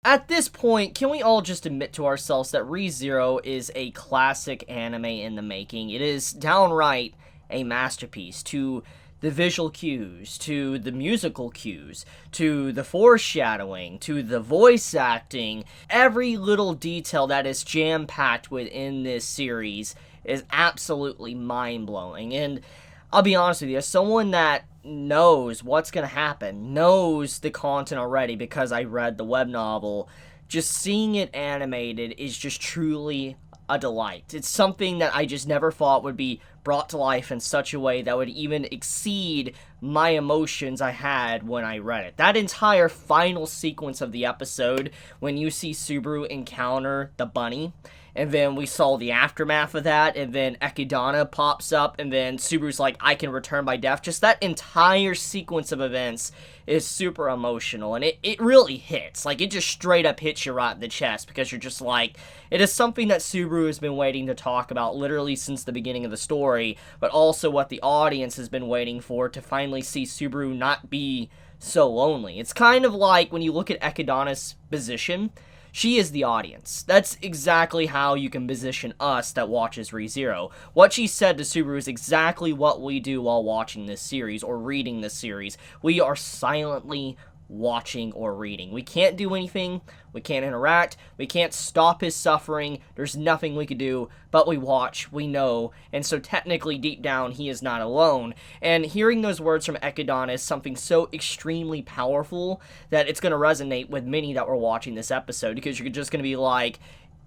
At this point, can we all just admit to ourselves that ReZero is a classic anime in the making? It is downright a masterpiece, to the visual cues, to the musical cues, to the foreshadowing, to the voice acting. Every little detail that is jam-packed within this series is absolutely mind-blowing. And I'll be honest with you, as someone that knows what's going to happen, knows the content already because I read the web novel, just seeing it animated is just truly a delight. It's something that I just never thought would be brought to life in such a way that would even exceed my emotions I had when I read it. That entire final sequence of the episode, when you see Subaru encounter the bunny, and then we saw the aftermath of that, and then Echidna pops up, and then Subaru's like, I can return by death. Just that entire sequence of events is super emotional, and it really hits. Like, it just straight up hits you right in the chest, because you're just like, it is something that Subaru has been waiting to talk about literally since the beginning of the story, but also what the audience has been waiting for, to finally see Subaru not be so lonely. It's kind of like when you look at Echidna's position. She is the audience. That's exactly how you can position us that watches ReZero. What she said to Subaru is exactly what we do while watching this series or reading this series. We are silently watching or reading. We can't do anything. We can't interact. We can't stop his suffering. There's nothing we could do, but we watch, we know, and so technically deep down he is not alone. And hearing those words from Echidna is something so extremely powerful that it's going to resonate with many that were watching this episode, because you're just going to be like,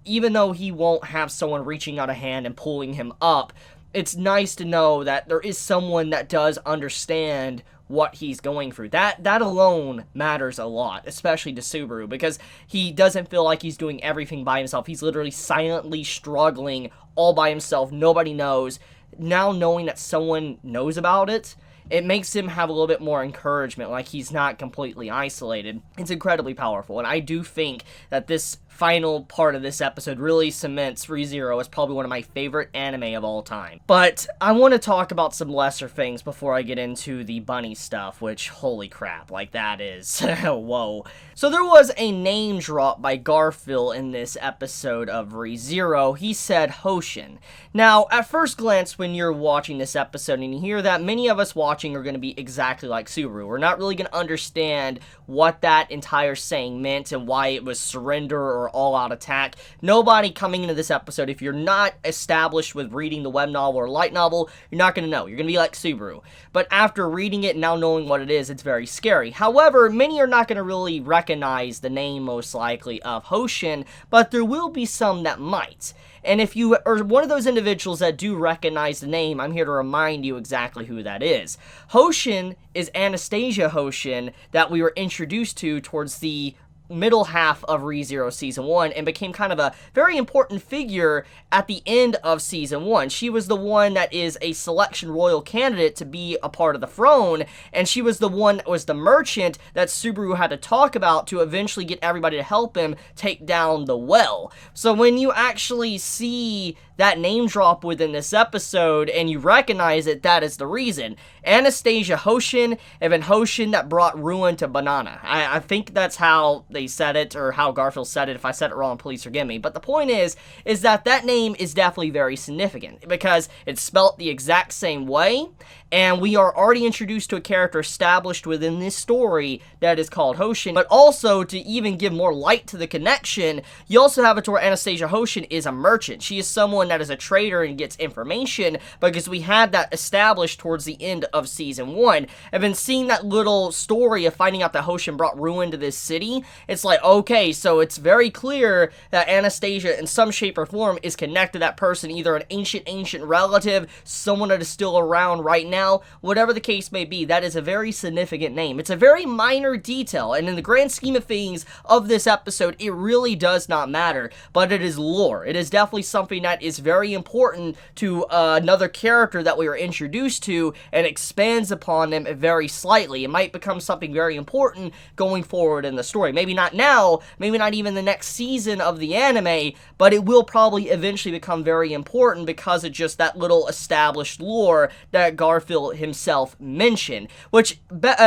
even though he won't have someone reaching out a hand and pulling him up, it's nice to know that there is someone that does understand what he's going through. That alone matters a lot, especially to Subaru, because he doesn't feel like he's doing everything by himself. He's literally silently struggling all by himself. Nobody knows. Now knowing that someone knows about it, it makes him have a little bit more encouragement, like he's not completely isolated. It's incredibly powerful, and I do think that this final part of this episode really cements ReZero as probably one of my favorite anime of all time. But I want to talk about some lesser things before I get into the bunny stuff, which, holy crap, like that is, whoa. So there was a name drop by Garfield in this episode of ReZero. He said Hoshin. Now, at first glance, when you're watching this episode and you hear that, many of us watching are going to be exactly like Subaru. We're not really going to understand what that entire saying meant and why it was surrender or all-out attack. Nobody coming into this episode, if you're not established with reading the web novel or light novel, you're not going to know. You're going to be like Subaru. But after reading it and now knowing what it is, it's very scary. However, many are not going to really recognize the name, most likely, of Hoshin, but there will be some that might. And if you are one of those individuals that do recognize the name, I'm here to remind you exactly who that is. Hoshin is Anastasia Hoshin that we were introduced to towards the middle half of ReZero Season 1 and became kind of a very important figure at the end of Season 1. She was the one that is a selection royal candidate to be a part of the throne, and she was the one that was the merchant that Subaru had to talk about to eventually get everybody to help him take down the well. So when you actually see that name drop within this episode and you recognize it, that is the reason. Anastasia Hoshin, and then Hoshin that brought ruin to Banan. I think that's how they said it, or how Garfield said it. If I said it wrong, please forgive me. But the point is that that name is definitely very significant, because it's spelt the exact same way, and we are already introduced to a character established within this story that is called Hoshin. But also, to even give more light to the connection, you also have it to where Anastasia Hoshin is a merchant. She is someone that is a trader and gets information, because we had that established towards the end of Season 1. And then seeing that little story of finding out that Hoshin brought ruin to this city, it's like, okay, so it's very clear that Anastasia in some shape or form is connected to that person, either an ancient relative, someone that is still around right now, whatever the case may be. That is a very significant name. It's a very minor detail, and in the grand scheme of things of this episode, it really does not matter, but it is lore. It is definitely something that is very important to another character that we are introduced to, and expands upon them very slightly. It might become something very important going forward in the story. Maybe Maybe not now, maybe not even the next season of the anime, but it will probably eventually become very important because of just that little established lore that Garfield himself mentioned. Which,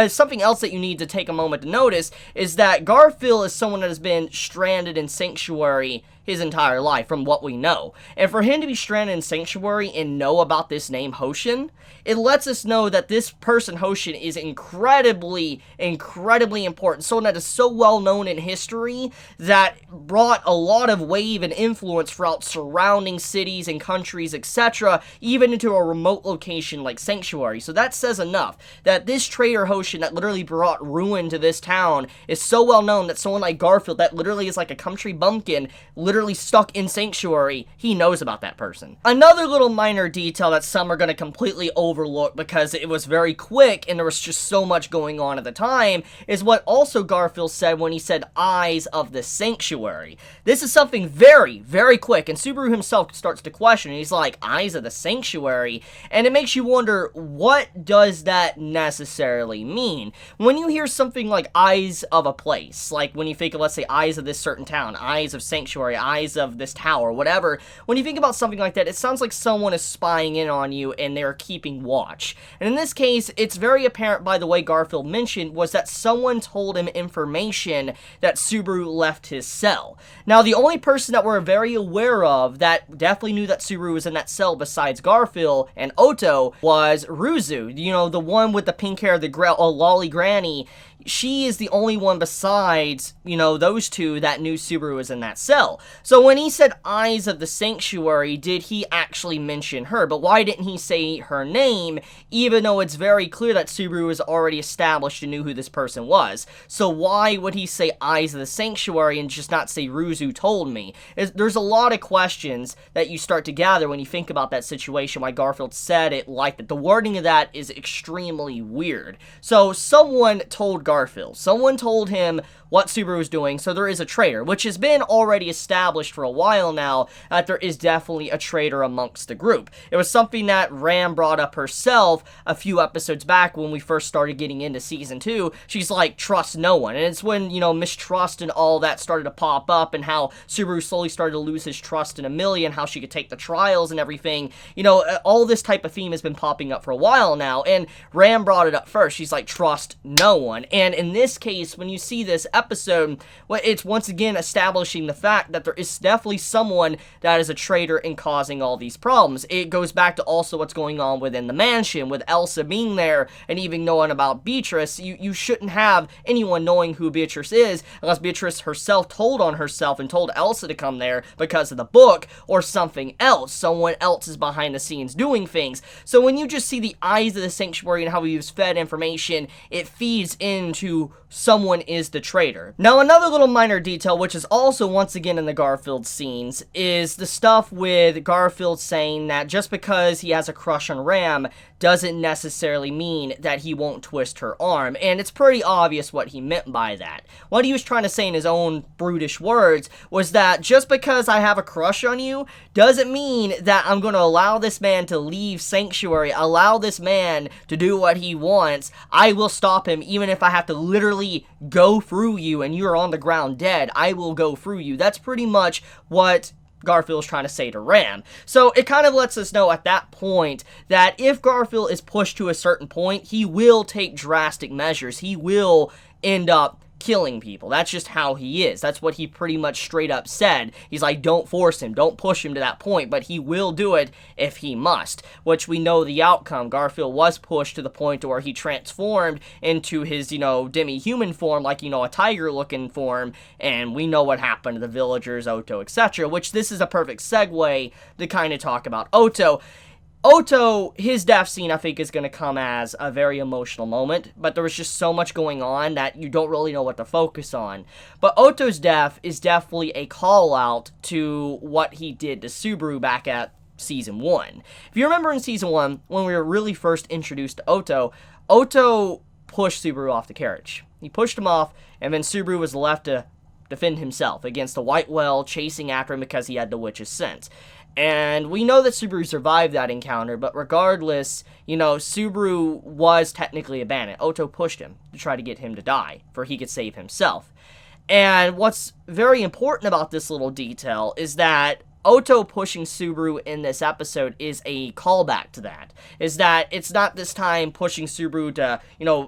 something else that you need to take a moment to notice is that Garfield is someone that has been stranded in Sanctuary his entire life, from what we know. And for him to be stranded in Sanctuary and know about this name, Hoshin, it lets us know that this person, Hoshin, is incredibly important. Someone that is so well known in history that brought a lot of wave and influence throughout surrounding cities and countries, etc., even into a remote location like Sanctuary. So that says enough, that this traitor Hoshin that literally brought ruin to this town is so well known that someone like Garfield, that literally is like a country bumpkin, literally stuck in Sanctuary, he knows about that person. Another little minor detail that some are going to completely overlook because it was very quick and there was just so much going on at the time is what also Garfield said when he said eyes of the Sanctuary. This is something very, very quick, and Subaru himself starts to question. He's like, eyes of the Sanctuary? And it makes you wonder, what does that necessarily mean? When you hear something like eyes of a place, like when you think of, let's say, eyes of this certain town, eyes of Sanctuary, eyes of this tower, whatever, when you think about something like that, it sounds like someone is spying in on you and they're keeping watch. And in this case, it's very apparent by the way Garfield mentioned was that someone told him information that Subaru left his cell. Now, the only person that we're very aware of that definitely knew that Subaru was in that cell besides Garfield and Otto was Ruzu, you know, the one with the pink hair, the lolly granny. She is the only one besides, you know, those two that knew Subaru was in that cell. So when he said eyes of the Sanctuary, did he actually mention her? But why didn't he say her name, even though it's very clear that Subaru was already established and knew who this person was? So why would he say eyes of the Sanctuary and just not say Ruzu told me? There's a lot of questions that you start to gather when you think about that situation, why Garfield said it like that. The wording of that is extremely weird. So someone told Garfield. Someone told him what Subaru was doing, so there is a traitor, which has been already established for a while now, that there is definitely a traitor amongst the group. It was something that Ram brought up herself a few episodes back when we first started getting into Season 2. She's like, trust no one. And it's when, you know, mistrust and all that started to pop up, and how Subaru slowly started to lose his trust in Amelia, and how she could take the trials and everything. You know, all this type of theme has been popping up for a while now, and Ram brought it up first. She's like, trust no one. And in this case, when you see this episode, well, it's once again establishing the fact that there is definitely someone that is a traitor in causing all these problems. It goes back to also what's going on within the mansion, with Elsa being there and even knowing about Beatrice. You shouldn't have anyone knowing who Beatrice is unless Beatrice herself told on herself and told Elsa to come there because of the book or something else. Someone else is behind the scenes doing things. So when you just see the eyes of the Sanctuary and how he was fed information, it feeds into someone is the traitor. Now, another little minor detail, which is also once again in the Garfield scenes, is the stuff with Garfield saying that just because he has a crush on Ram doesn't necessarily mean that he won't twist her arm, and it's pretty obvious what he meant by that. What he was trying to say in his own brutish words was that just because I have a crush on you doesn't mean that I'm going to allow this man to leave Sanctuary, allow this man to do what he wants. I will stop him even if I have to literally go through you and you're on the ground dead. I will go through you. That's pretty much what Garfield's trying to say to Ram. So it kind of lets us know at that point that if Garfield is pushed to a certain point, he will take drastic measures. He will end up killing people. That's just how he is. That's what he pretty much straight up said. He's like, don't force him, don't push him to that point, but he will do it if he must, which we know the outcome. Garfield was pushed to the point where he transformed into his, you know, demi-human form, like, you know, a tiger-looking form, and we know what happened to the villagers, Otto, etc., which this is a perfect segue to kind of talk about Otto. Otto, his death scene, I think, is going to come as a very emotional moment, but there was just so much going on that you don't really know what to focus on. But Otto's death is definitely a call-out to what he did to Subaru back at Season 1. If you remember in Season 1, when we were really first introduced to Otto, Otto pushed Subaru off the carriage. He pushed him off, and then Subaru was left to defend himself against the white whale chasing after him because he had the witch's scent. And we know that Subaru survived that encounter, but regardless, you know, Subaru was technically a bandit. Otto pushed him to try to get him to die, for he could save himself. And what's very important about this little detail is that Oto pushing Subaru in this episode is a callback to that. Is that it's not this time pushing Subaru to,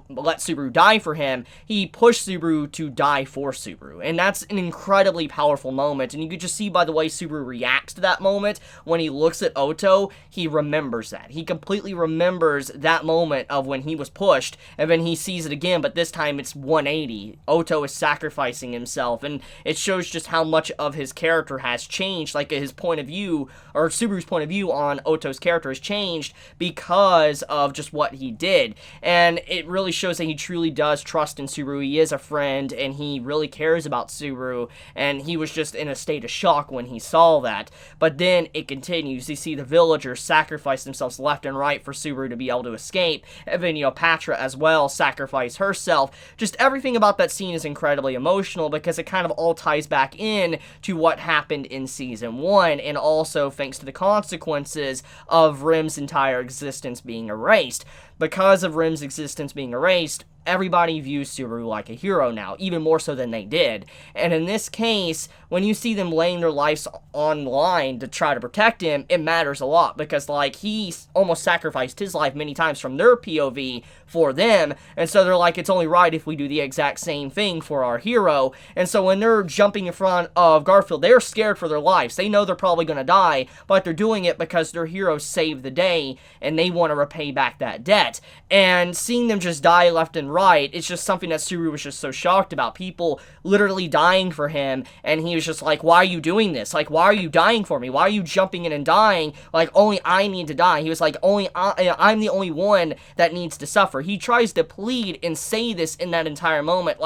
let Subaru die for him. He pushed Subaru to die for Subaru. And that's an incredibly powerful moment. And you could just see by the way Subaru reacts to that moment, when he looks at Oto, he remembers that. He completely remembers that moment of when he was pushed, and then he sees it again, but this time it's 180. Oto is sacrificing himself, and it shows just how much of his character has changed, like his point of view, or Subaru's point of view on Oto's character has changed because of just what he did. And it really shows that he truly does trust in Subaru. He is a friend, and he really cares about Subaru, and he was just in a state of shock when he saw that. But then it continues. You see the villagers sacrifice themselves left and right for Subaru to be able to escape, and then, Patra as well sacrifice herself. Just everything about that scene is incredibly emotional, because it kind of all ties back in to what happened in Season 1, and also thanks to the consequences of Rim's entire existence being erased. Because of Rim's existence being erased, everybody views Subaru like a hero now, even more so than they did. And in this case, when you see them laying their lives on line to try to protect him, it matters a lot, because, he almost sacrificed his life many times from their POV for them, and so they're like, it's only right if we do the exact same thing for our hero. And so when they're jumping in front of Garfield, they're scared for their lives. They know they're probably going to die, but they're doing it because their hero saved the day, and they want to repay back that debt. And seeing them just die left and right, it's just something that Subaru was just so shocked about. People literally dying for him, and he was just like, why are you doing this? Why are you dying for me? Why are you jumping in and dying? Only I need to die. He was like, I'm the only one that needs to suffer. He tries to plead and say this in that entire moment,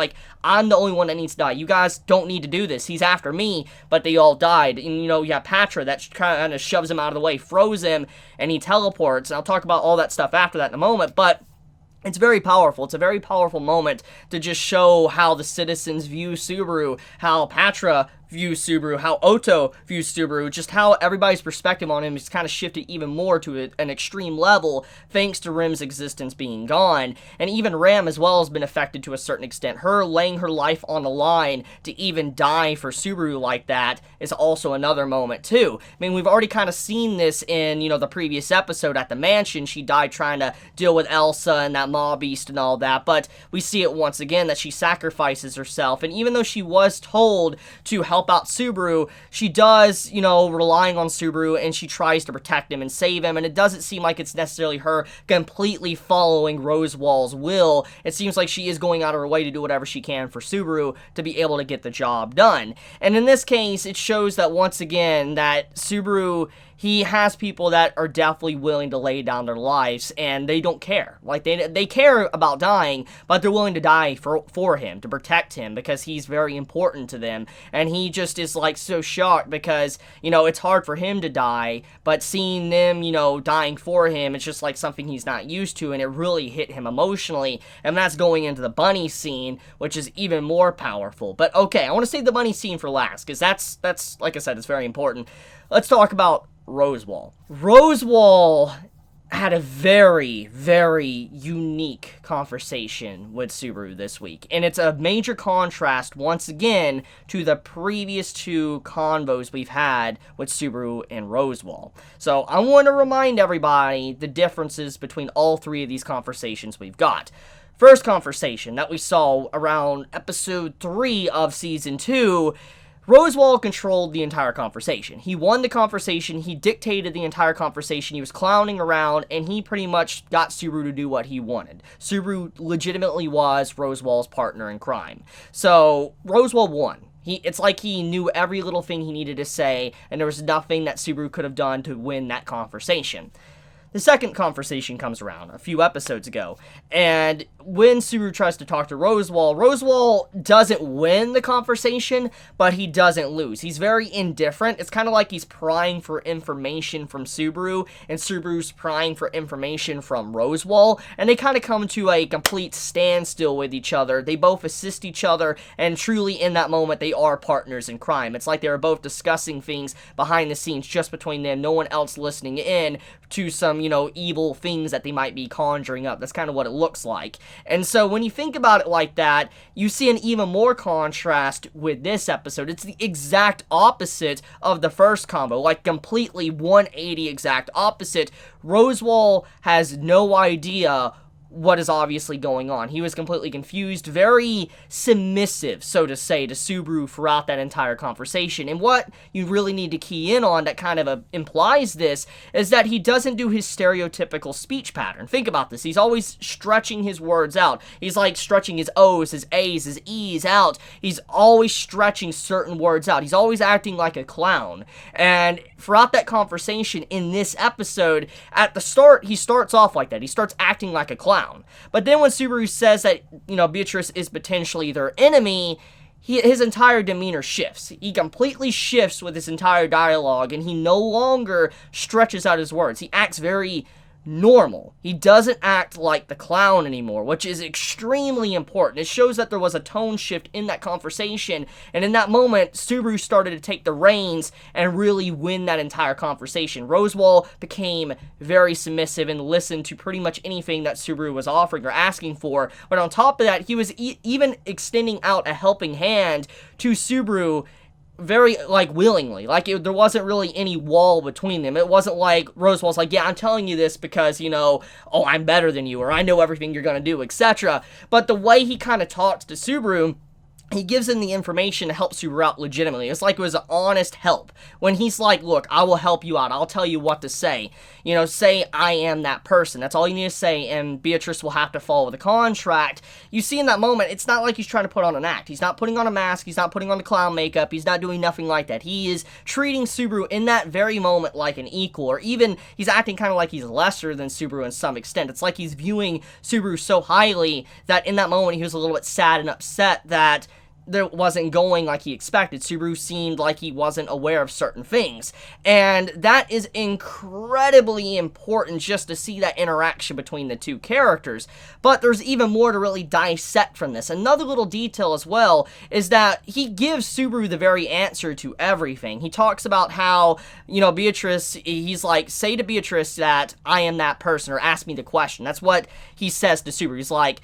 I'm the only one that needs to die. You guys don't need to do this. He's after me, but they all died. And, you have Patra that kind of shoves him out of the way, froze him, and he teleports. And I'll talk about all that stuff after that in a moment, but it's very powerful. It's a very powerful moment to just show how the citizens view Subaru, how Patra views Subaru, how Oto views Subaru, just how everybody's perspective on him is kind of shifted even more to an extreme level thanks to Rim's existence being gone. And even Ram as well has been affected to a certain extent. Her laying her life on the line to even die for Subaru like that is also another moment too. I mean, we've already kind of seen this in, the previous episode at the mansion. She died trying to deal with Elsa and that mob beast and all that, but we see it once again that she sacrifices herself. And even though she was told to help out Subaru, she does, relying on Subaru, and she tries to protect him and save him, and it doesn't seem like it's necessarily her completely following Rosewall's will. It seems like she is going out of her way to do whatever she can for Subaru to be able to get the job done. And in this case, it shows that once again, that Subaru, he has people that are definitely willing to lay down their lives, and they don't care. They care about dying, but they're willing to die for him, to protect him, because he's very important to them. And he just is, so shocked because, it's hard for him to die, but seeing them, dying for him, it's just, something he's not used to, and it really hit him emotionally. And that's going into the bunny scene, which is even more powerful. But, okay, I want to save the bunny scene for last, because that's, like I said, it's very important. Let's talk about Rosewall. Rosewall had a very, very unique conversation with Subaru this week. And it's a major contrast, once again, to the previous two convos we've had with Subaru and Rosewall. So I want to remind everybody the differences between all three of these conversations we've got. First conversation that we saw around episode 3 of season 2, Rosewall controlled the entire conversation. He won the conversation, he dictated the entire conversation, he was clowning around, and he pretty much got Subaru to do what he wanted. Subaru legitimately was Rosewall's partner in crime. So, Rosewall won. It's like he knew every little thing he needed to say, and there was nothing that Subaru could have done to win that conversation. The second conversation comes around a few episodes ago, and when Subaru tries to talk to Rosewall, Rosewall doesn't win the conversation, but he doesn't lose. He's very indifferent. It's kind of like he's prying for information from Subaru, and Subaru's prying for information from Rosewall, and they kind of come to a complete standstill with each other. They both assist each other, and truly in that moment, they are partners in crime. It's like they were both discussing things behind the scenes just between them, no one else listening in, to some, evil things that they might be conjuring up. That's kind of what it looks like. And so when you think about it like that, you see an even more contrast with this episode. It's the exact opposite of the first combo, like completely 180 exact opposite. Roswaal has no idea what is obviously going on. He was completely confused, very submissive, so to say, to Subaru throughout that entire conversation. And what you really need to key in on that kind of implies this is that he doesn't do his stereotypical speech pattern. Think about this. He's always stretching his words out. He's like stretching his O's, his A's, his E's out. He's always stretching certain words out. He's always acting like a clown. And throughout that conversation in this episode, at the start, he starts off like that. He starts acting like a clown. But then when Subaru says that, Beatrice is potentially their enemy, his entire demeanor shifts. He completely shifts with his entire dialogue, and he no longer stretches out his words. He acts very normal. He doesn't act like the clown anymore, which is extremely important. It shows that there was a tone shift in that conversation, and in that moment, Subaru started to take the reins and really win that entire conversation. Roswaal became very submissive and listened to pretty much anything that Subaru was offering or asking for, but on top of that, he was even extending out a helping hand to Subaru very, willingly. There wasn't really any wall between them. It wasn't like Roswaal's like, yeah, I'm telling you this because, I'm better than you, or I know everything you're gonna do, etc. But the way he kind of talks to Subaru, he gives him the information to help Subaru out legitimately. It's like it was an honest help. When he's like, look, I will help you out. I'll tell you what to say. Say I am that person. That's all you need to say, and Beatrice will have to follow the contract. You see in that moment, it's not like he's trying to put on an act. He's not putting on a mask. He's not putting on the clown makeup. He's not doing nothing like that. He is treating Subaru in that very moment like an equal, or even he's acting kind of like he's lesser than Subaru in some extent. It's like he's viewing Subaru so highly that in that moment he was a little bit sad and upset that that wasn't going like he expected. Subaru seemed like he wasn't aware of certain things. And that is incredibly important just to see that interaction between the two characters. But there's even more to really dissect from this. Another little detail as well is that he gives Subaru the very answer to everything. He talks about how, Beatrice, he's like, say to Beatrice that I am that person, or ask me the question. That's what he says to Subaru. He's like,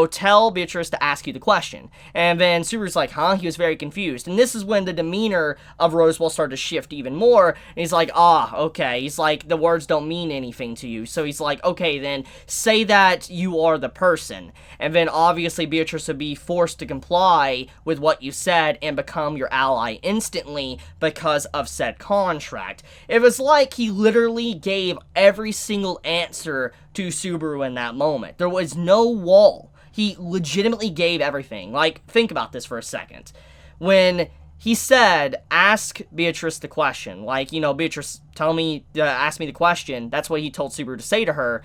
tell Beatrice to ask you the question. And then Subaru's like, huh? He was very confused. And this is when the demeanor of Roswaal started to shift even more. And he's like, okay. He's like, the words don't mean anything to you. So he's like, okay, then say that you are the person. And then obviously Beatrice would be forced to comply with what you said and become your ally instantly because of said contract. It was like he literally gave every single answer to Subaru in that moment. There was no wall. He legitimately gave everything. Think about this for a second. When he said, ask Beatrice the question, Beatrice, ask me the question, that's what he told Subaru to say to her,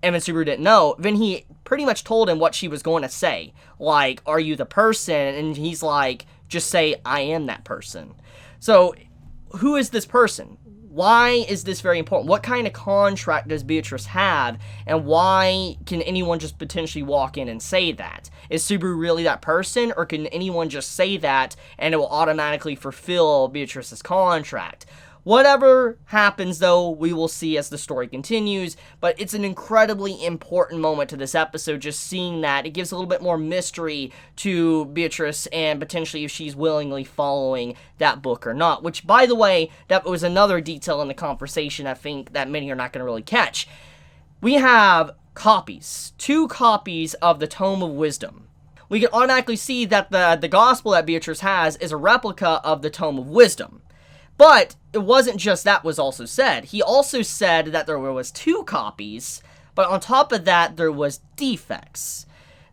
and when Subaru didn't know, then he pretty much told him what she was going to say. Are you the person? And he's like, just say, I am that person. So, who is this person? Why is this very important? What kind of contract does Beatrice have, and why can anyone just potentially walk in and say that? Is Subaru really that person, or can anyone just say that and it will automatically fulfill Beatrice's contract? Whatever happens, though, we will see as the story continues, but it's an incredibly important moment to this episode, just seeing that. It gives a little bit more mystery to Beatrice, and potentially if she's willingly following that book or not, which, by the way, that was another detail in the conversation I think that many are not going to really catch. We have copies, 2 copies of the Tome of Wisdom. We can automatically see that the gospel that Beatrice has is a replica of the Tome of Wisdom. But it wasn't just that was also said. He also said that there was 2 copies, but on top of that, there was defects.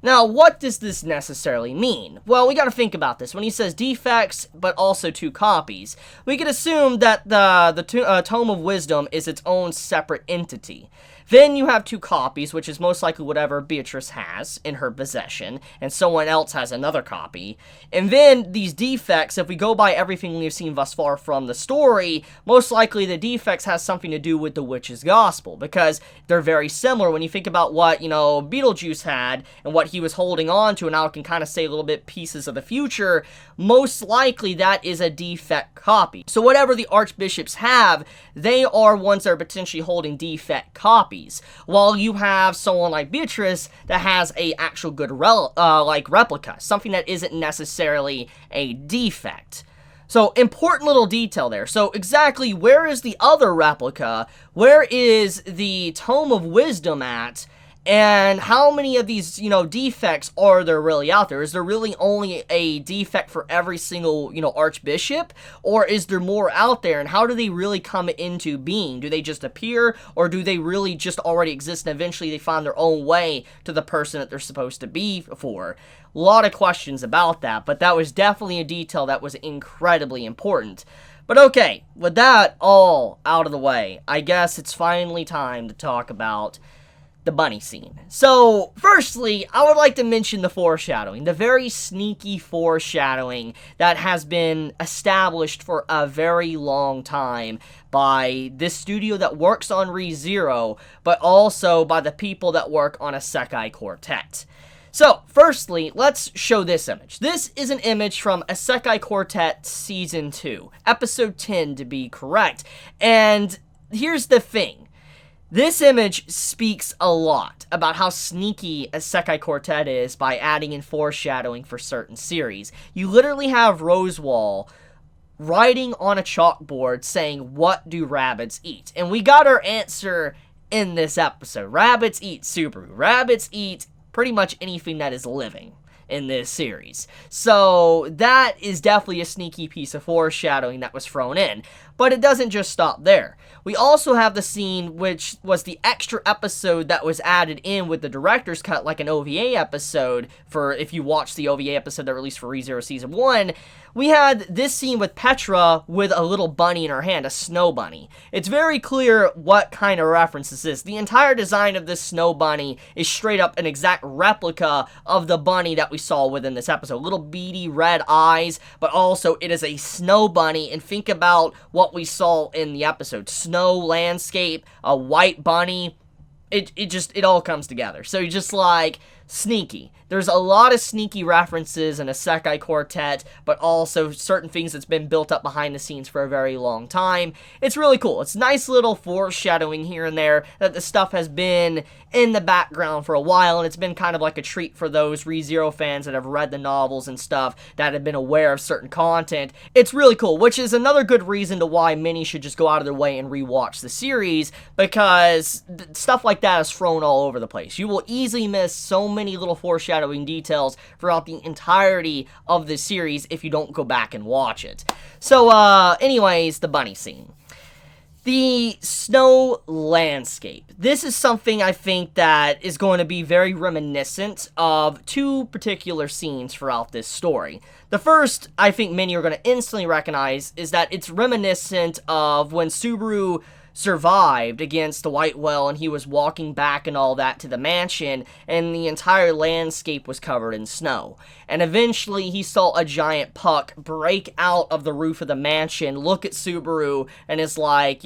Now, what does this necessarily mean? Well, we gotta think about this. When he says defects, but also 2 copies, we could assume that the Tome of Wisdom is its own separate entity. Then you have 2 copies, which is most likely whatever Beatrice has in her possession, and someone else has another copy. And then these defects, if we go by everything we've seen thus far from the story, most likely the defects has something to do with the witch's gospel, because they're very similar when you think about what, Beetlejuice had and what he was holding on to, and now I can kind of say a little bit pieces of the future. Most likely that is a defect copy. So whatever the archbishops have, they are ones that are potentially holding defect copies, while you have someone like Beatrice that has a actual good replica, something that isn't necessarily a defect. So, important little detail there. So, exactly where is the other replica? Where is the Tome of Wisdom at? And how many of these, defects are there really out there? Is there really only a defect for every single, archbishop? Or is there more out there? And how do they really come into being? Do they just appear? Or do they really just already exist and eventually they find their own way to the person that they're supposed to be for? A lot of questions about that, but that was definitely a detail that was incredibly important. But okay, with that all out of the way, I guess it's finally time to talk about the bunny scene. So, firstly, I would like to mention the foreshadowing, the very sneaky foreshadowing that has been established for a very long time by this studio that works on ReZero, but also by the people that work on Isekai Quartet. So, firstly, let's show this image. This is an image from Isekai Quartet Season 2, Episode 10 to be correct, and here's the thing. This image speaks a lot about how sneaky Isekai Quartet is by adding in foreshadowing for certain series. You literally have Rosewall writing on a chalkboard saying, "What do rabbits eat?" And we got our answer in this episode. Rabbits eat Subaru. Rabbits eat pretty much anything that is living in this series. So that is definitely a sneaky piece of foreshadowing that was thrown in. But it doesn't just stop there. We also have the scene which was the extra episode that was added in with the director's cut, like an OVA episode, for if you watch the OVA episode that released for ReZero Season 1. We had this scene with Petra with a little bunny in her hand, a snow bunny. It's very clear what kind of reference this is. The entire design of this snow bunny is straight up an exact replica of the bunny that we saw within this episode. Little beady red eyes, but also it is a snow bunny, and think about what we saw in the episode. Snow landscape, a white bunny. It all comes together. So you're just like, sneaky. There's a lot of sneaky references in Isekai Quartet, but also certain things that's been built up behind the scenes for a very long time. It's really cool. It's nice little foreshadowing here and there that the stuff has been in the background for a while, and it's been kind of like a treat for those ReZero fans that have read the novels and stuff, that have been aware of certain content. It's really cool, which is another good reason to why many should just go out of their way and rewatch the series, because stuff like that is thrown all over the place. You will easily miss so many little foreshadowing details throughout the entirety of the series if you don't go back and watch it. So, anyways, the bunny scene. The snow landscape. This is something I think that is going to be very reminiscent of 2 particular scenes throughout this story. The first, I think many are going to instantly recognize, is that it's reminiscent of when Subaru survived against the White Whale and he was walking back and all that to the mansion, and the entire landscape was covered in snow. And eventually he saw a giant puck break out of the roof of the mansion, look at Subaru, and is like,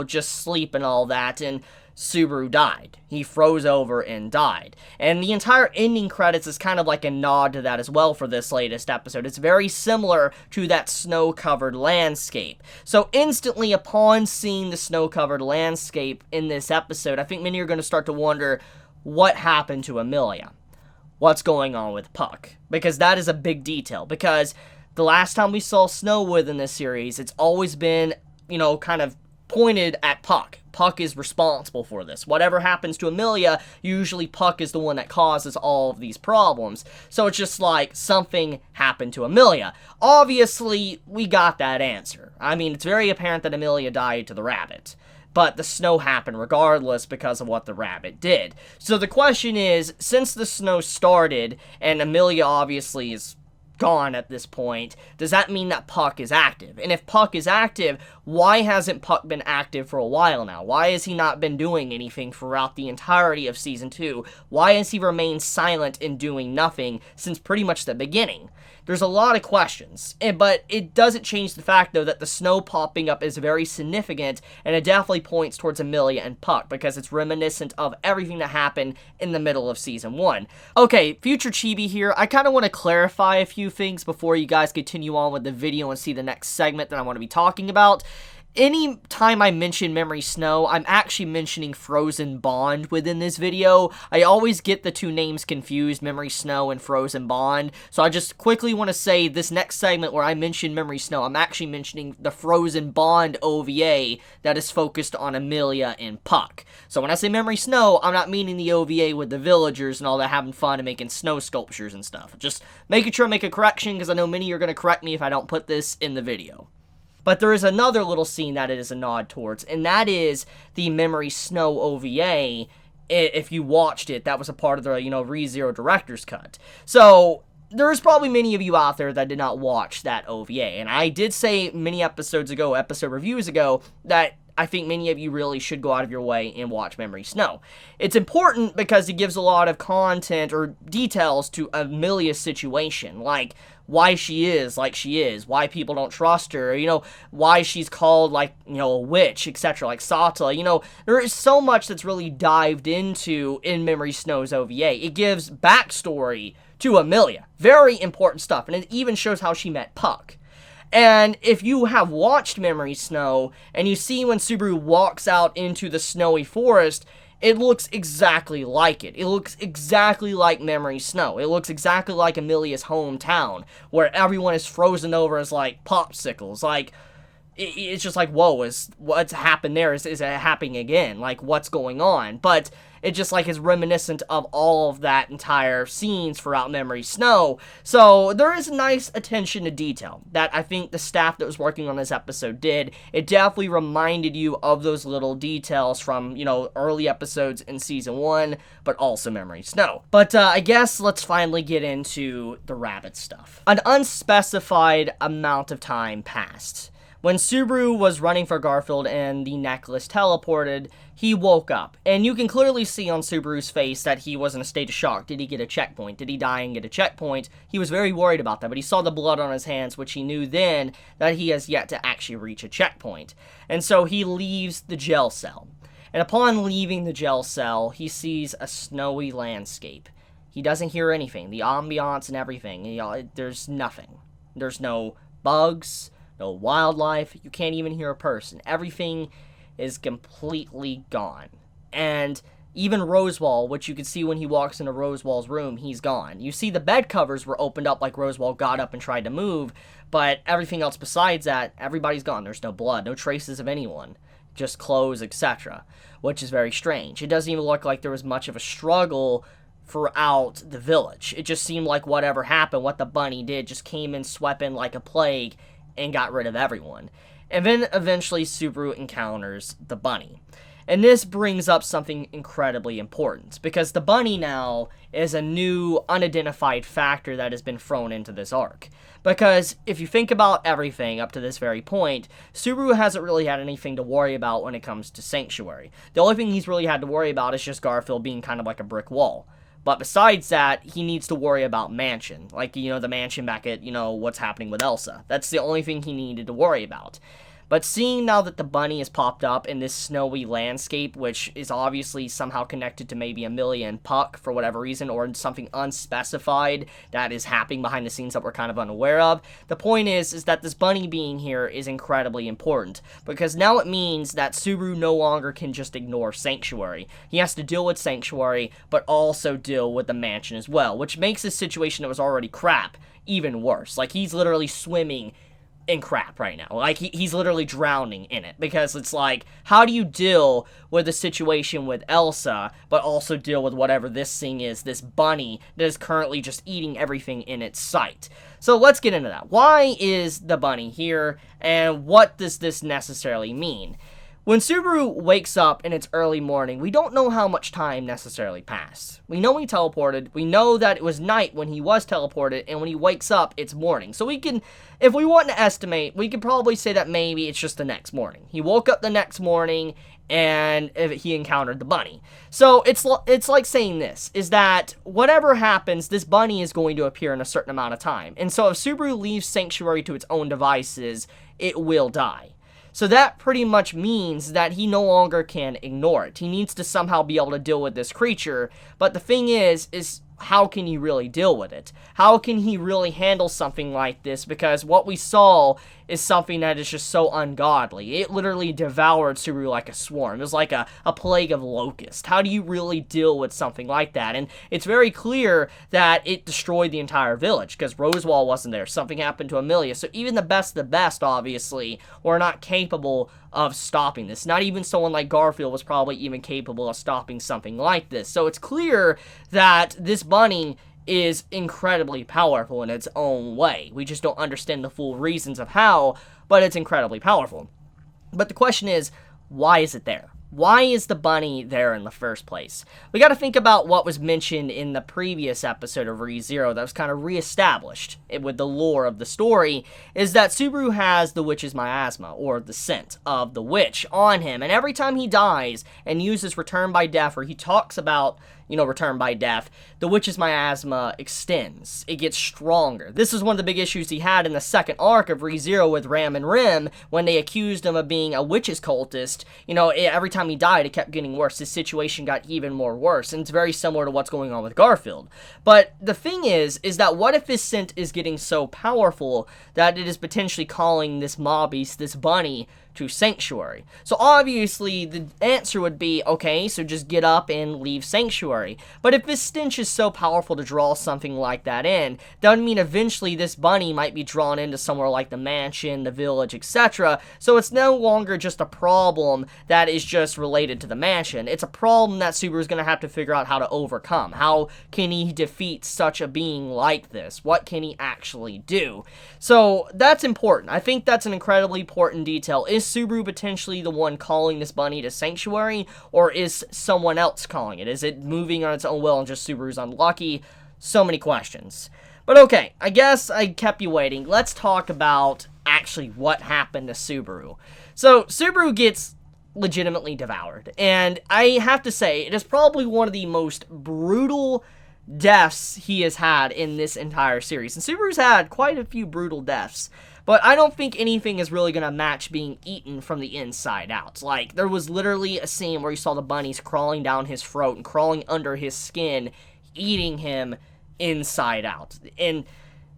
just sleep and all that, and Subaru died. He froze over and died. And the entire ending credits is kind of like a nod to that as well for this latest episode. It's very similar to that snow-covered landscape. So instantly upon seeing the snow-covered landscape in this episode, I think many are going to start to wonder what happened to Amelia. What's going on with Puck? Because that is a big detail. Because the last time we saw snow within this series, it's always been, kind of pointed at Puck. Puck is responsible for this. Whatever happens to Amelia, usually Puck is the one that causes all of these problems. So it's just like something happened to Amelia. Obviously, we got that answer. I mean, it's very apparent that Amelia died to the rabbit. But the snow happened regardless because of what the rabbit did. So the question is, since the snow started, and Amelia obviously is gone at this point, does that mean that Puck is active? And if Puck is active, why hasn't Puck been active for a while now? Why has he not been doing anything throughout the entirety of Season 2? Why has he remained silent and doing nothing since pretty much the beginning? There's a lot of questions, but it doesn't change the fact, though, that the snow popping up is very significant, and it definitely points towards Amelia and Puck, because it's reminiscent of everything that happened in the middle of Season 1. Okay, future Chibi here, I kind of want to clarify a few things before you guys continue on with the video and see the next segment that I want to be talking about. Any time I mention Memory Snow, I'm actually mentioning Frozen Bond within this video. I always get the two names confused, Memory Snow and Frozen Bond. So I just quickly want to say this next segment where I mention Memory Snow, I'm actually mentioning the Frozen Bond OVA that is focused on Amelia and Puck. So when I say Memory Snow, I'm not meaning the OVA with the villagers and all that having fun and making snow sculptures and stuff. Just making sure I make a correction, because I know many are going to correct me if I don't put this in the video. But there is another little scene that it is a nod towards, and that is the Memory Snow OVA. If you watched it, that was a part of the, ReZero Director's Cut. So, there's probably many of you out there that did not watch that OVA, and I did say many episode reviews ago, that I think many of you really should go out of your way and watch Memory Snow. It's important because it gives a lot of content or details to Amelia's situation, like why she is like she is, why people don't trust her, why she's called, a witch, etc., like Sata. There is so much that's really dived into in Memory Snow's OVA. It gives backstory to Amelia. Very important stuff, and it even shows how she met Puck. And if you have watched Memory Snow, and you see when Subaru walks out into the snowy forest, it looks exactly like it. It looks exactly like Memory Snow. It looks exactly like Amelia's hometown, where everyone is frozen over as, popsicles. It's just like, whoa, what's happened there? Is it happening again? What's going on? But it just, is reminiscent of all of that entire scenes throughout Memory Snow. So, there is nice attention to detail that I think the staff that was working on this episode did. It definitely reminded you of those little details from, early episodes in Season 1, but also Memory Snow. But, I guess let's finally get into the rabbit stuff. An unspecified amount of time passed. When Subaru was running for Garfield and the necklace teleported, he woke up. And you can clearly see on Subaru's face that he was in a state of shock. Did he get a checkpoint? Did he die and get a checkpoint? He was very worried about that, but he saw the blood on his hands, which he knew then that he has yet to actually reach a checkpoint. And so he leaves the jail cell. And upon leaving the jail cell, he sees a snowy landscape. He doesn't hear anything. The ambiance and everything, there's nothing. There's no bugs, no wildlife, you can't even hear a person. Everything is completely gone. And even Rosewall, which you can see when he walks into Rosewall's room, he's gone. You see the bed covers were opened up like Rosewall got up and tried to move, but everything else besides that, everybody's gone. There's no blood, no traces of anyone, just clothes, etc., which is very strange. It doesn't even look like there was much of a struggle throughout the village. It just seemed like whatever happened, what the bunny did, just came in, swept in like a plague, and got rid of everyone. And then eventually Subaru encounters the bunny. And this brings up something incredibly important, because the bunny now is a new unidentified factor that has been thrown into this arc. Because if you think about everything up to this very point, Subaru hasn't really had anything to worry about when it comes to Sanctuary. The only thing he's really had to worry about is just Garfield being kind of like a brick wall. But besides that, he needs to worry about Mansion. The Mansion back at, what's happening with Elsa. That's the only thing he needed to worry about. But seeing now that the bunny has popped up in this snowy landscape, which is obviously somehow connected to maybe Amelia and Puck for whatever reason, or something unspecified that is happening behind the scenes that we're kind of unaware of, the point is that this bunny being here is incredibly important, because now it means that Subaru no longer can just ignore Sanctuary. He has to deal with Sanctuary, but also deal with the Mansion as well, which makes this situation that was already crap even worse. He's literally swimming in crap right now. He's literally drowning in it, because it's how do you deal with the situation with Elsa, but also deal with whatever this thing is, this bunny that is currently just eating everything in its sight? So let's get into that. Why is the bunny here, and what does this necessarily mean? When Subaru wakes up and it's early morning, we don't know how much time necessarily passed. We know he teleported, we know that it was night when he was teleported, and when he wakes up, it's morning. So we can, if we want to estimate, we could probably say that maybe it's just the next morning. He woke up the next morning, and he encountered the bunny. So it's like saying this, is that whatever happens, this bunny is going to appear in a certain amount of time. And so if Subaru leaves Sanctuary to its own devices, it will die. So that pretty much means that he no longer can ignore it. He needs to somehow be able to deal with this creature, but the thing is how can he really deal with it? How can he really handle something like this? Because what we saw is something that is just so ungodly. It literally devoured Subaru like a swarm. It was like a plague of locusts. How do you really deal with something like that? And it's very clear that it destroyed the entire village, because Rosewall wasn't there. Something happened to Amelia. So even the best, obviously, were not capable of stopping this. Not even someone like Garfield was probably even capable of stopping something like this. So it's clear that this bunny is incredibly powerful in its own way. We just don't understand the full reasons of how, but it's incredibly powerful. But the question is, why is it there? Why is the bunny there in the first place? We got to think about what was mentioned in the previous episode of ReZero that was kind of reestablished with the lore of the story, is that Subaru has the witch's miasma, or the scent of the witch, on him. And every time he dies and uses Return by Death, or he talks about, Return by Death, the witch's miasma extends. It gets stronger. This is one of the big issues he had in the second arc of ReZero with Ram and Rim, when they accused him of being a witch's cultist. Every time he died, it kept getting worse. His situation got even more worse, and it's very similar to what's going on with Garfield. But the thing is that what if his scent is getting so powerful that it is potentially calling this mob beast, this bunny, to Sanctuary? So obviously the answer would be, okay, so just get up and leave Sanctuary. But if this stench is so powerful to draw something like that in, that would mean eventually this bunny might be drawn into somewhere like the mansion, the village, etc. So it's no longer just a problem that is just related to the mansion. It's a problem that Subaru's going to have to figure out how to overcome. How can he defeat such a being like this? What can he actually do? So that's important. I think that's an incredibly important detail. Is Subaru potentially the one calling this bunny to Sanctuary, or is someone else calling it? Is it moving on its own will and just Subaru's unlucky? So many questions. But okay, I guess I kept you waiting. Let's talk about actually what happened to Subaru. So Subaru gets legitimately devoured, and I have to say, it is probably one of the most brutal deaths he has had in this entire series. And Subaru's had quite a few brutal deaths, but I don't think anything is really going to match being eaten from the inside out. Like, there was literally a scene where you saw the bunnies crawling down his throat and crawling under his skin, eating him inside out. And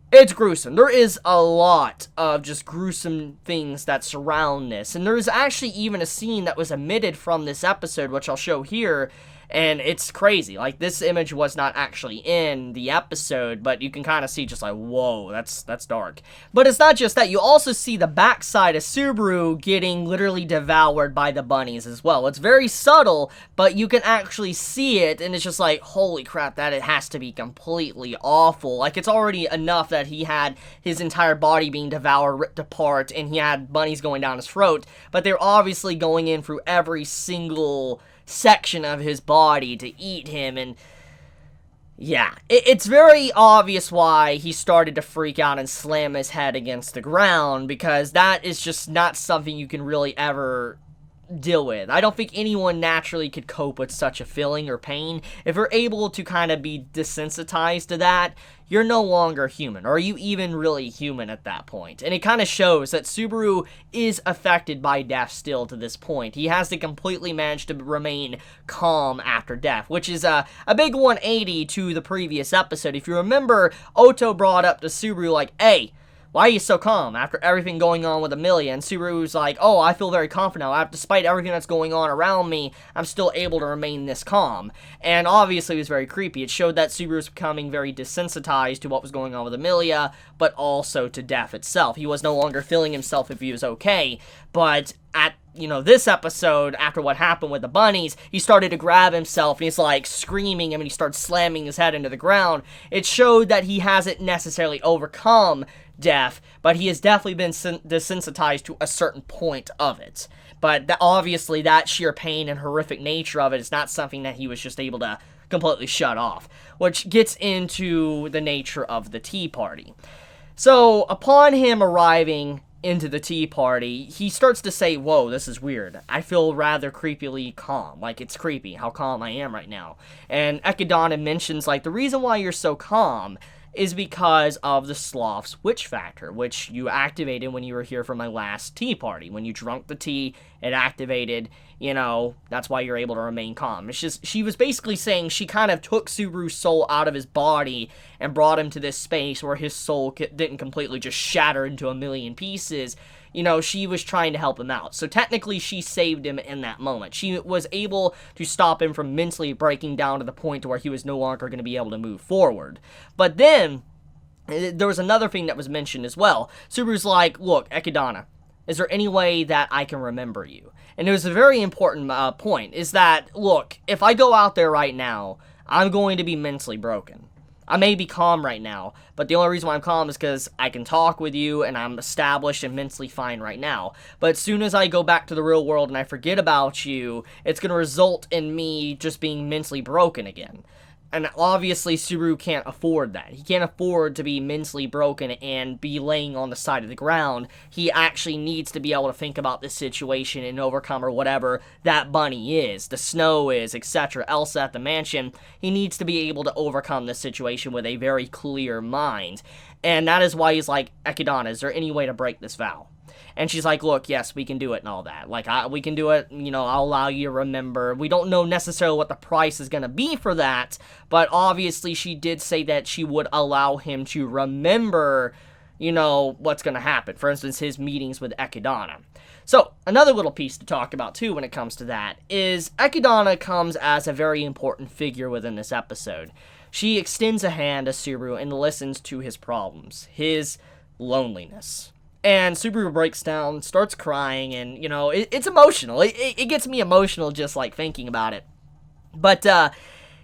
it's gruesome. There is a lot of just gruesome things that surround this. And there's actually even a scene that was omitted from this episode, which I'll show here. And it's crazy. Like, this image was not actually in the episode, but you can kind of see just like, whoa, that's dark. But it's not just that. You also see the backside of Subaru getting literally devoured by the bunnies as well. It's very subtle, but you can actually see it, and it's just like, holy crap, that it has to be completely awful. Like, it's already enough that he had his entire body being devoured, ripped apart, and he had bunnies going down his throat, but they're obviously going in through every single section of his body to eat him. And yeah, it's very obvious why he started to freak out and slam his head against the ground, because that is just not something you can really ever deal with. I don't think anyone naturally could cope with such a feeling or pain. If you're able to kind of be desensitized to that, you're no longer human. Or are you even really human at that point? And it kind of shows that Subaru is affected by death still to this point. He has to completely manage to remain calm after death, which is a big 180 to the previous episode. If you remember, Otto brought up to Subaru like, hey, why are you so calm after everything going on with Amelia? And Subaru's like, oh, I feel very confident now. Despite everything that's going on around me, I'm still able to remain this calm. And obviously it was very creepy. It showed that Subaru was becoming very desensitized to what was going on with Amelia, but also to death itself. He was no longer feeling himself if he was okay, but this episode, after what happened with the bunnies, he started to grab himself and he's like screaming and he starts slamming his head into the ground. It showed that he hasn't necessarily overcome death, but he has definitely been desensitized to a certain point of it. But obviously that sheer pain and horrific nature of it is not something that he was just able to completely shut off, which gets into the nature of the tea party. So upon him arriving into the tea party, he starts to say, whoa, this is weird. I feel rather creepily calm. Like, it's creepy how calm I am right now. And Echidna mentions, like, the reason why you're so calm is because of the sloth's witch factor, which you activated when you were here for my last tea party. When you drunk the tea, it activated, that's why you're able to remain calm. It's just, she was basically saying she kind of took Subaru's soul out of his body and brought him to this space where his soul didn't completely just shatter into a million pieces. She was trying to help him out. So technically, she saved him in that moment. She was able to stop him from mentally breaking down to the point to where he was no longer going to be able to move forward. But then, there was another thing that was mentioned as well. Subaru's like, look, Echidna, is there any way that I can remember you? And it was a very important point, is that, look, if I go out there right now, I'm going to be mentally broken. I may be calm right now, but the only reason why I'm calm is because I can talk with you and I'm established and mentally fine right now. But as soon as I go back to the real world and I forget about you, it's going to result in me just being mentally broken again. And obviously, Subaru can't afford that. He can't afford to be mentally broken and be laying on the side of the ground. He actually needs to be able to think about this situation and overcome or whatever that bunny is, the snow is, etc. Elsa at the mansion. He needs to be able to overcome this situation with a very clear mind. And that is why he's like, Echidna, is there any way to break this vow? And she's like, look, yes, we can do it and all that. Like, we can do it, I'll allow you to remember. We don't know necessarily what the price is going to be for that, but obviously she did say that she would allow him to remember, what's going to happen. For instance, his meetings with Echidna. So, another little piece to talk about, too, when it comes to that, is Echidna comes as a very important figure within this episode. She extends a hand to Subaru and listens to his problems, his loneliness. And Subaru breaks down, starts crying, and, it's emotional. It gets me emotional just, like, thinking about it. But,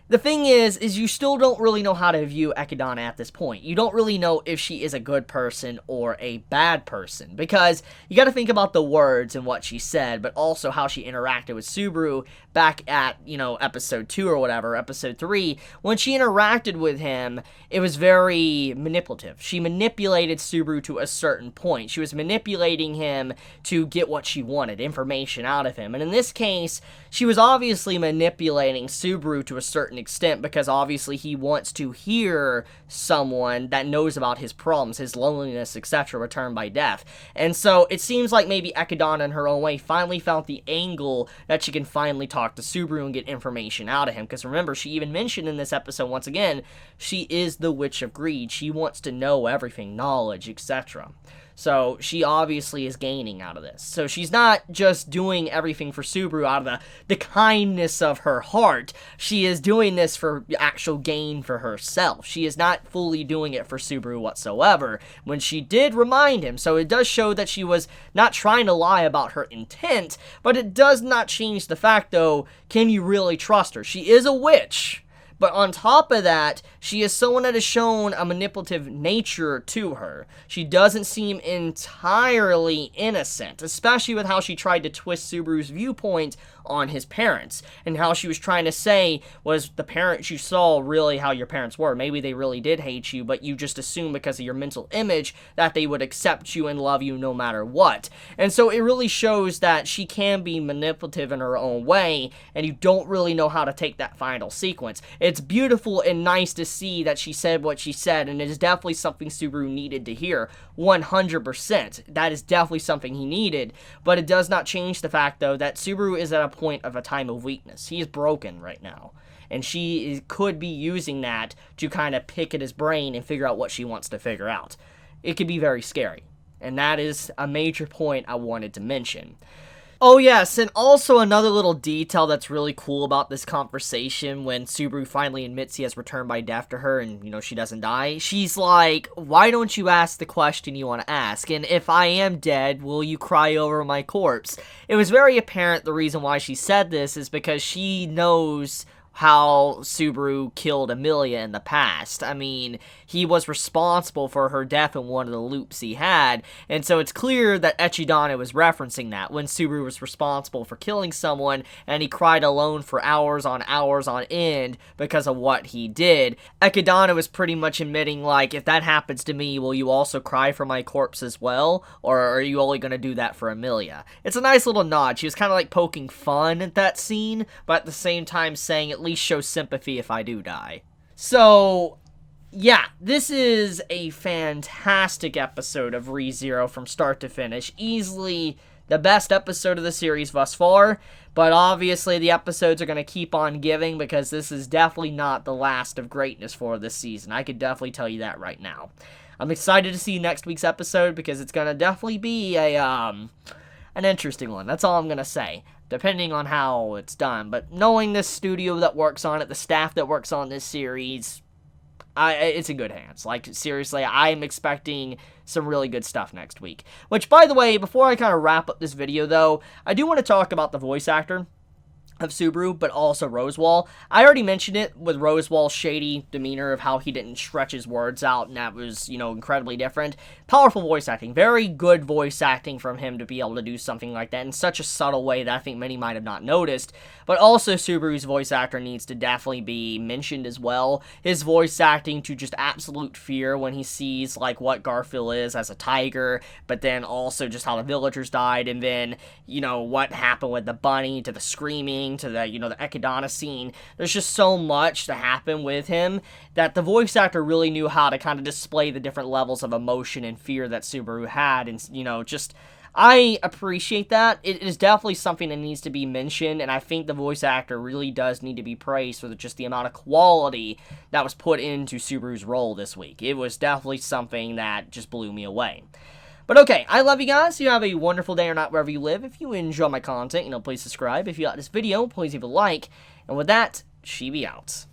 the thing is you still don't really know how to view Echidna at this point. You don't really know if she is a good person or a bad person, because you gotta think about the words and what she said, but also how she interacted with Subaru back at, episode 2 or whatever, episode 3. When she interacted with him, it was very manipulative. She manipulated Subaru to a certain point. She was manipulating him to get what she wanted, information out of him. And in this case, she was obviously manipulating Subaru to a certain extent, because obviously he wants to hear someone that knows about his problems, his loneliness, etc., returned by death. And so it seems like maybe Echidna in her own way finally found the angle that she can finally talk to Subaru and get information out of him. Because remember, she even mentioned in this episode, once again, she is the Witch of Greed. She wants to know everything, knowledge, etc. So she obviously is gaining out of this. So she's not just doing everything for Subaru out of the kindness of her heart. She is doing this for actual gain for herself. She is not fully doing it for Subaru whatsoever, when she did remind him. So it does show that she was not trying to lie about her intent, but it does not change the fact, though, can you really trust her? She is a witch. But on top of that, she is someone that has shown a manipulative nature to her. She doesn't seem entirely innocent, especially with how she tried to twist Subaru's viewpoint on his parents, and how she was trying to say, was the parents you saw really how your parents were? Maybe they really did hate you, but you just assumed because of your mental image that they would accept you and love you no matter what. And so it really shows that she can be manipulative in her own way, and you don't really know how to take that final sequence. It's beautiful and nice to see that she said what she said, and it is definitely something Subaru needed to hear. 100%. That is definitely something he needed, but it does not change the fact, though, that Subaru is at a point of a time of weakness. He is broken right now, and she could be using that to kind of pick at his brain and figure out what she wants to figure out. It could be very scary, and that is a major point I wanted to mention. Oh yes, and also another little detail that's really cool about this conversation when Subaru finally admits he has returned by death to her and, she doesn't die. She's like, why don't you ask the question you want to ask? And if I am dead, will you cry over my corpse? It was very apparent the reason why she said this is because she knows how Subaru killed Amelia in the past. I mean, he was responsible for her death in one of the loops he had, and so it's clear that Echidna was referencing that when Subaru was responsible for killing someone, and he cried alone for hours on end because of what he did. Echidna was pretty much admitting, like, if that happens to me, will you also cry for my corpse as well, or are you only going to do that for Amelia? It's a nice little nod. She was kind of like poking fun at that scene, but at the same time saying, at least show sympathy if I do die. So, yeah, this is a fantastic episode of ReZero from start to finish. Easily the best episode of the series thus far, but obviously the episodes are going to keep on giving because this is definitely not the last of greatness for this season. I could definitely tell you that right now. I'm excited to see next week's episode because it's going to definitely be an interesting one. That's all I'm going to say, depending on how it's done. But knowing this studio that works on it, the staff that works on this series, it's in good hands. Like, seriously, I'm expecting some really good stuff next week. Which, by the way, before I kind of wrap up this video, though, I do want to talk about the voice actor of Subaru, but also Rosewall. I already mentioned it with Rosewall's shady demeanor of how he didn't stretch his words out, and that was, incredibly different. Powerful voice acting. Very good voice acting from him to be able to do something like that in such a subtle way that I think many might have not noticed. But also, Subaru's voice actor needs to definitely be mentioned as well. His voice acting to just absolute fear when he sees, like, what Garfield is as a tiger, but then also just how the villagers died, and then, what happened with the bunny, to the screaming, to the, the Echidna scene. There's just so much to happen with him that the voice actor really knew how to kind of display the different levels of emotion and fear that Subaru had, and, I appreciate that. It is definitely something that needs to be mentioned, and I think the voice actor really does need to be praised for just the amount of quality that was put into Subaru's role this week. It was definitely something that just blew me away. But okay, I love you guys. You have a wonderful day or night wherever you live. If you enjoy my content, please subscribe. If you like this video, please leave a like. And with that, Chibi out.